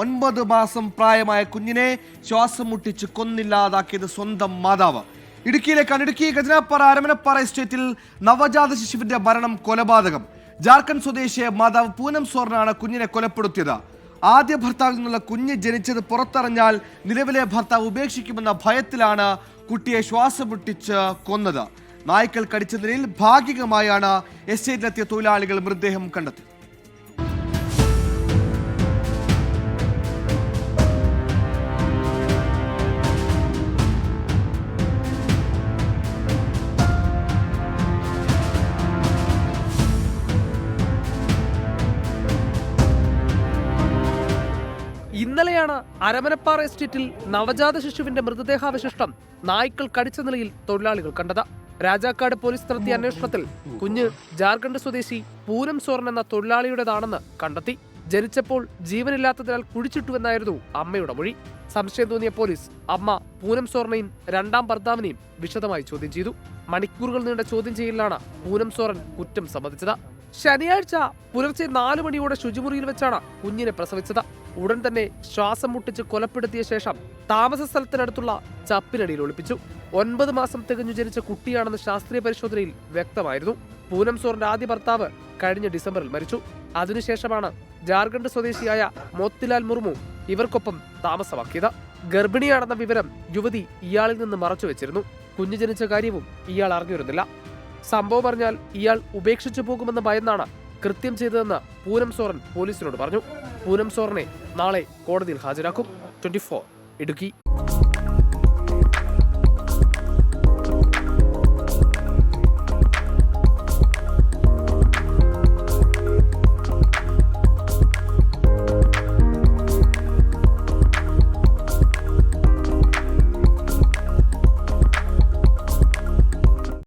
9 മാസം പ്രായമായ കുഞ്ഞിനെ ശ്വാസം മുട്ടിച്ച് കൊന്നില്ലാതാക്കിയത് സ്വന്തം മാതാവ്. ഇടുക്കി ഗജനാപ്പാറ അരമനപ്പാറ എസ്റ്റേറ്റിൽ നവജാത ശിശുവിന്റെ മരണം കൊലപാതകം. ജാർഖണ്ഡ് സ്വദേശിയായ മാതാവ് പൂനം സോറിനാണ് കുഞ്ഞിനെ കൊലപ്പെടുത്തിയത്. ആദ്യ ഭർത്താവിൽ നിന്നുള്ള കുഞ്ഞ് ജനിച്ചത് പുറത്തറിഞ്ഞാൽ നിലവിലെ ഭർത്താവ് ഉപേക്ഷിക്കുമെന്ന ഭയത്തിലാണ് കുട്ടിയെ ശ്വാസം മുട്ടിച്ച് കൊന്നത്. നായ്ക്കൾ കടിച്ച നിലയിൽ ഭാഗികമായാണ് എസ്റ്റേറ്റിലെത്തിയ തൊഴിലാളികൾ മൃതദേഹം കണ്ടെത്തിയത്. ഇന്നലെയാണ് അരമനപ്പാറ എസ്റ്റേറ്റിൽ നവജാത ശിശുവിന്റെ മൃതദേഹാവശിഷ്ടം നായ്ക്കൾ കടിച്ച നിലയിൽ തൊഴിലാളികൾ കണ്ടത്. രാജാക്കാട് പോലീസ് നടത്തിയ അന്വേഷണത്തിൽ കുഞ്ഞ് ജാർഖണ്ഡ് സ്വദേശി പൂനം സോറൻ എന്ന തൊഴിലാളിയുടേതാണെന്ന് കണ്ടെത്തി. ജനിച്ചപ്പോൾ ജീവനില്ലാത്തതിനാൽ കുഴിച്ചിട്ടുവെന്നായിരുന്നു അമ്മയുടെ മൊഴി. സംശയം തോന്നിയ പോലീസ് അമ്മ പൂനം സോറിനെയും രണ്ടാം ഭർത്താവിനെയും വിശദമായി ചോദ്യം ചെയ്തു. മണിക്കൂറുകൾ നീണ്ട ചോദ്യം ചെയ്യലിലാണ് പൂനം സോറൻ കുറ്റം സമ്മതിച്ചത്. ശനിയാഴ്ച പുലർച്ചെ 4 മണിയോടെ ശുചിമുറിയിൽ വെച്ചാണ് കുഞ്ഞിനെ പ്രസവിച്ചത്. ഉടൻ തന്നെ ശ്വാസം മുട്ടിച്ച് കൊലപ്പെടുത്തിയ ശേഷം താമസ സ്ഥലത്തിനടുത്തുള്ള ചപ്പിനടിയിൽ ഒളിപ്പിച്ചു. 9 മാസം തികഞ്ഞു ജനിച്ച കുട്ടിയാണെന്ന് ശാസ്ത്രീയ പരിശോധനയിൽ വ്യക്തമായിരുന്നു. പൂനം സോറിന്റെ ആദ്യ ഭർത്താവ് കഴിഞ്ഞ ഡിസംബറിൽ മരിച്ചു. അതിനുശേഷമാണ് ജാർഖണ്ഡ് സ്വദേശിയായ മോത്തിലാൽ മുർമു ഇവർക്കൊപ്പം താമസമാക്കിയത്. ഗർഭിണിയാണെന്ന വിവരം യുവതി ഇയാളിൽ നിന്ന് മറച്ചുവെച്ചിരുന്നു. കുഞ്ഞു ജനിച്ച കാര്യവും ഇയാൾ അറിഞ്ഞിരുന്നില്ല. സംഭവം അറിഞ്ഞാൽ ഇയാൾ ഉപേക്ഷിച്ചു പോകുമെന്ന് ഭയന്നാണ് കൃത്യം ചെയ്തതെന്ന് പൂനം സോറൻ പോലീസിനോട് പറഞ്ഞു. പൂനം സോറിനെ നാളെ കോടതിയിൽ ഹാജരാക്കും. 24 ഇടുക്കി.